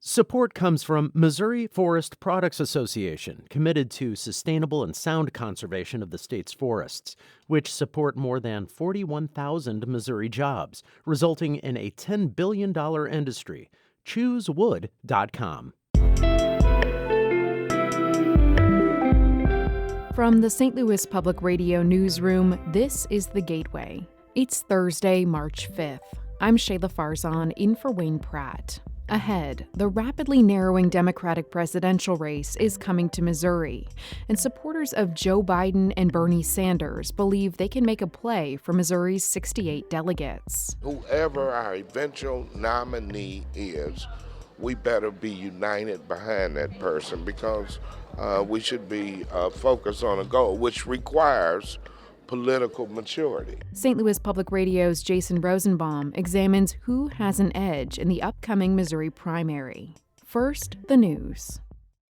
Support comes from Missouri Forest Products Association, committed to sustainable and sound conservation of the state's forests, which support more than 41,000 Missouri jobs, resulting in a $10 billion industry. ChooseWood.com. From the St. Louis Public Radio newsroom, this is The Gateway. It's Thursday, March 5th. I'm Shayla Farzan, in for Wayne Pratt. Ahead, the rapidly narrowing Democratic presidential race is coming to Missouri, and supporters of Joe Biden and Bernie Sanders believe they can make a play for Missouri's 68 delegates. Whoever our eventual nominee is, we better be united behind that person because we should be focused on a goal, which requires political maturity. St. Louis Public Radio's Jason Rosenbaum examines who has an edge in the upcoming Missouri primary. First, the news.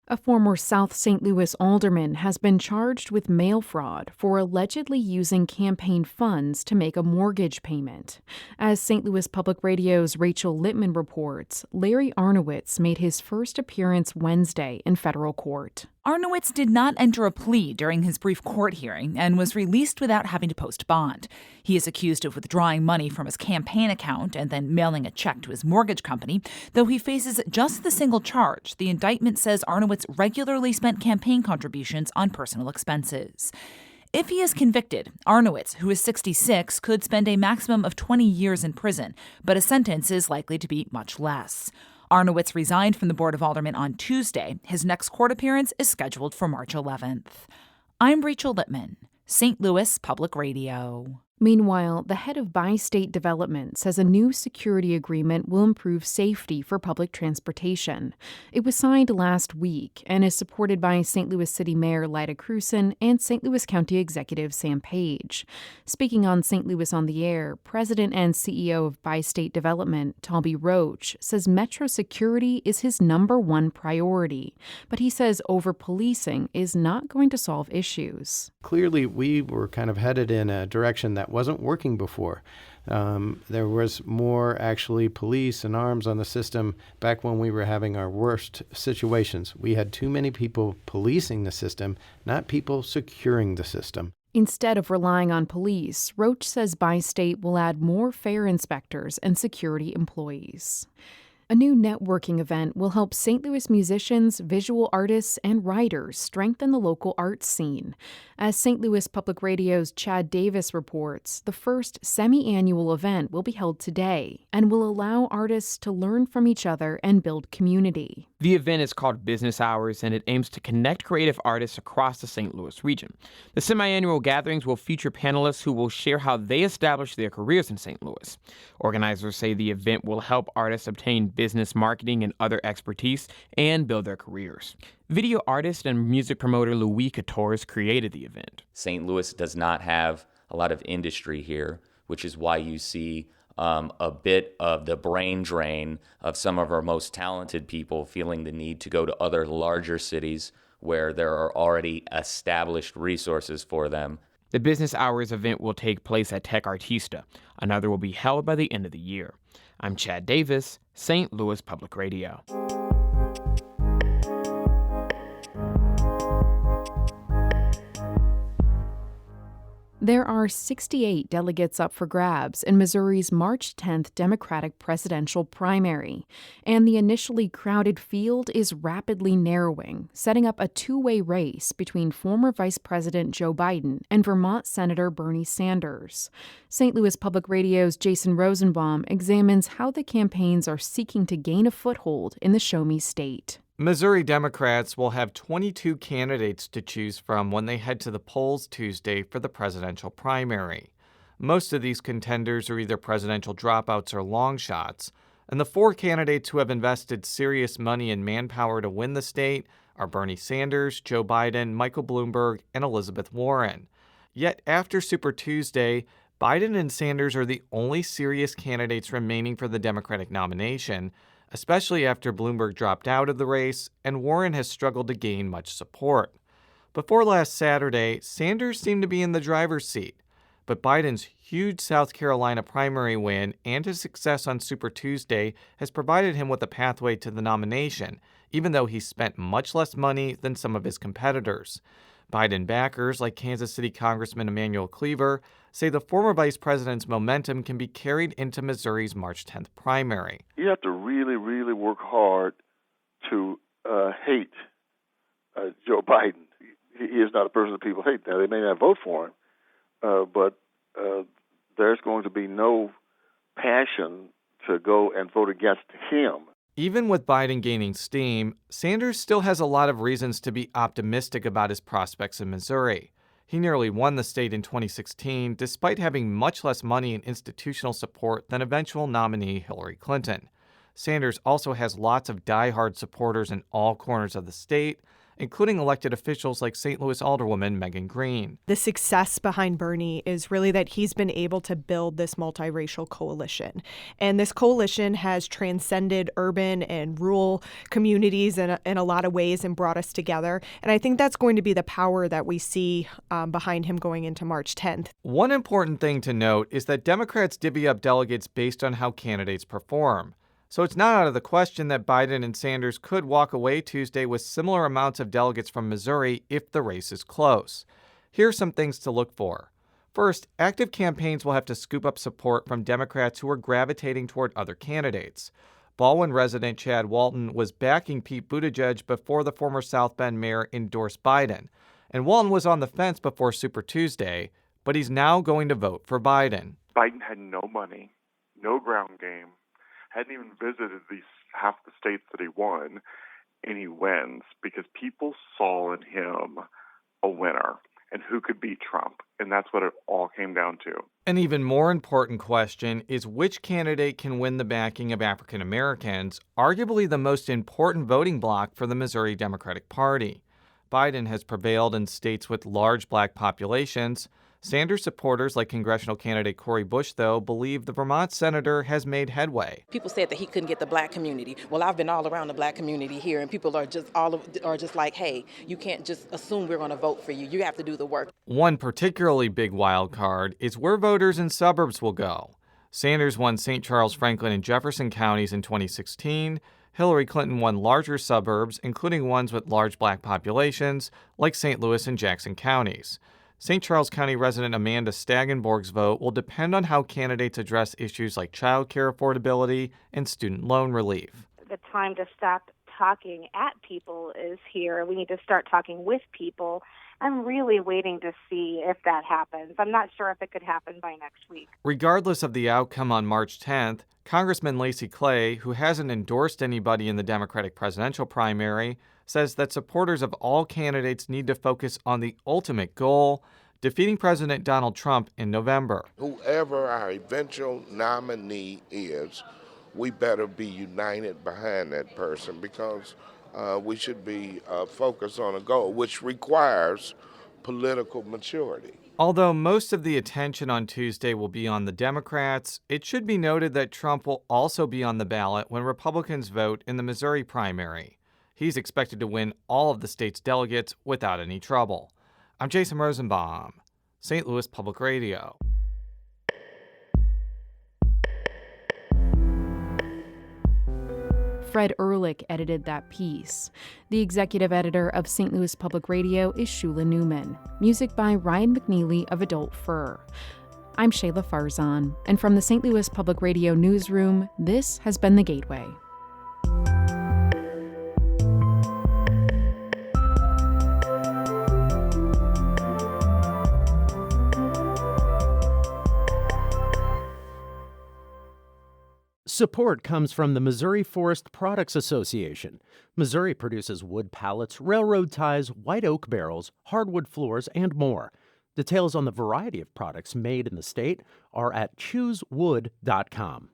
A former South St. Louis alderman has been charged with mail fraud for allegedly using campaign funds to make a mortgage payment. As St. Louis Public Radio's Rachel Littman reports, Larry Arnowitz made his first appearance Wednesday in federal court. Arnowitz did not enter a plea during his brief court hearing and was released without having to post bond. He is accused of withdrawing money from his campaign account and then mailing a check to his mortgage company. Though he faces just the single charge, the indictment says Arnowitz regularly spent campaign contributions on personal expenses. If he is convicted, Arnowitz, who is 66, could spend a maximum of 20 years in prison, but a sentence is likely to be much less. Arnowitz resigned from the Board of Aldermen on Tuesday. His next court appearance is scheduled for March 11th. I'm Rachel Littman, St. Louis Public Radio. Meanwhile, the head of Bi-State Development says a new security agreement will improve safety for public transportation. It was signed last week and is supported by St. Louis City Mayor Lyda Krewson and St. Louis County Executive Sam Page. Speaking on St. Louis on the Air, President and CEO of Bi-State Development, Talby Roach, says metro security is his number one priority, but he says over-policing is not going to solve issues. Clearly, we were kind of headed in a direction that wasn't working before. There was more actually police and arms on the system back when we were having our worst situations. We had too many people policing the system, not people securing the system. Instead of relying on police, Roach says Bi-State will add more fare inspectors and security employees. A new networking event will help St. Louis musicians, visual artists, and writers strengthen the local arts scene. As St. Louis Public Radio's Chad Davis reports, the first semi-annual event will be held today and will allow artists to learn from each other and build community. The event is called Business Hours, and it aims to connect creative artists across the St. Louis region. The semi-annual gatherings will feature panelists who will share how they established their careers in St. Louis. Organizers say the event will help artists obtain business marketing and other expertise and build their careers. Video artist and music promoter Louis Couture created the event. St. Louis does not have a lot of industry here, which is why you see a bit of the brain drain of some of our most talented people feeling the need to go to other larger cities where there are already established resources for them. The Business Hours event will take place at Tech Artista. Another will be held by the end of the year. I'm Chad Davis, St. Louis Public Radio. There are 68 delegates up for grabs in Missouri's March 10th Democratic presidential primary, and the initially crowded field is rapidly narrowing, setting up a two-way race between former Vice President Joe Biden and Vermont Senator Bernie Sanders. St. Louis Public Radio's Jason Rosenbaum examines how the campaigns are seeking to gain a foothold in the Show Me state. Missouri Democrats will have 22 candidates to choose from when they head to the polls Tuesday for the presidential primary. Most of these contenders are either presidential dropouts or long shots, and the four candidates who have invested serious money and manpower to win the state are Bernie Sanders, Joe Biden, Michael Bloomberg, and Elizabeth Warren. Yet after Super Tuesday, Biden and Sanders are the only serious candidates remaining for the Democratic nomination, especially after Bloomberg dropped out of the race and Warren has struggled to gain much support. Before last Saturday, Sanders seemed to be in the driver's seat, but Biden's huge South Carolina primary win and his success on Super Tuesday has provided him with a pathway to the nomination, even though he spent much less money than some of his competitors. Biden backers, like Kansas City Congressman Emanuel Cleaver, say the former vice president's momentum can be carried into Missouri's March 10th primary. You have to really, really work hard to hate Joe Biden. He is not a person that people hate. Now, they may not vote for him, but there's going to be no passion to go and vote against him. Even with Biden gaining steam, Sanders still has a lot of reasons to be optimistic about his prospects in Missouri. He nearly won the state in 2016, despite having much less money and institutional support than eventual nominee Hillary Clinton. Sanders also has lots of diehard supporters in all corners of the state, including elected officials like St. Louis Alderwoman Megan Green. The success behind Bernie is really that he's been able to build this multiracial coalition. And this coalition has transcended urban and rural communities in a lot of ways and brought us together. And I think that's going to be the power that we see behind him going into March 10th. One important thing to note is that Democrats divvy up delegates based on how candidates perform. So it's not out of the question that Biden and Sanders could walk away Tuesday with similar amounts of delegates from Missouri if the race is close. Here are some things to look for. First, active campaigns will have to scoop up support from Democrats who are gravitating toward other candidates. Baldwin resident Chad Walton was backing Pete Buttigieg before the former South Bend mayor endorsed Biden. And Walton was on the fence before Super Tuesday, but he's now going to vote for Biden. Biden had no money, no ground game, hadn't even visited these half the states that he won, and he wins because people saw in him a winner and who could beat Trump. And that's what it all came down to. An even more important question is which candidate can win the backing of African Americans, arguably the most important voting bloc for the Missouri Democratic Party. Biden has prevailed in states with large black populations. Sanders supporters like congressional candidate Cori Bush, though, believe the Vermont senator has made headway. People said that he couldn't get the black community. Well, I've been all around the black community here, and people are just like, hey, you can't just assume we're going to vote for you. You have to do the work. One particularly big wild card is where voters in suburbs will go. Sanders won St. Charles, Franklin, and Jefferson counties in 2016. Hillary Clinton won larger suburbs, including ones with large black populations, like St. Louis and Jackson counties. St. Charles County resident Amanda Stagenborg's vote will depend on how candidates address issues like child care affordability and student loan relief. The time to stop talking at people is here. We need to start talking with people. I'm really waiting to see if that happens. I'm not sure if it could happen by next week. Regardless of the outcome on March 10th, Congressman Lacey Clay, who hasn't endorsed anybody in the Democratic presidential primary, says that supporters of all candidates need to focus on the ultimate goal, defeating President Donald Trump in November. Whoever our eventual nominee is, we better be united behind that person because we should be focused on a goal, which requires political maturity. Although most of the attention on Tuesday will be on the Democrats, it should be noted that Trump will also be on the ballot when Republicans vote in the Missouri primary. He's expected to win all of the state's delegates without any trouble. I'm Jason Rosenbaum, St. Louis Public Radio. Fred Ehrlich edited that piece. The executive editor of St. Louis Public Radio is Shula Newman. Music by Ryan McNeely of Adult Fur. I'm Shayla Farzan, and from the St. Louis Public Radio newsroom, this has been The Gateway. Support comes from the Missouri Forest Products Association. Missouri produces wood pallets, railroad ties, white oak barrels, hardwood floors, and more. Details on the variety of products made in the state are at choosewood.com.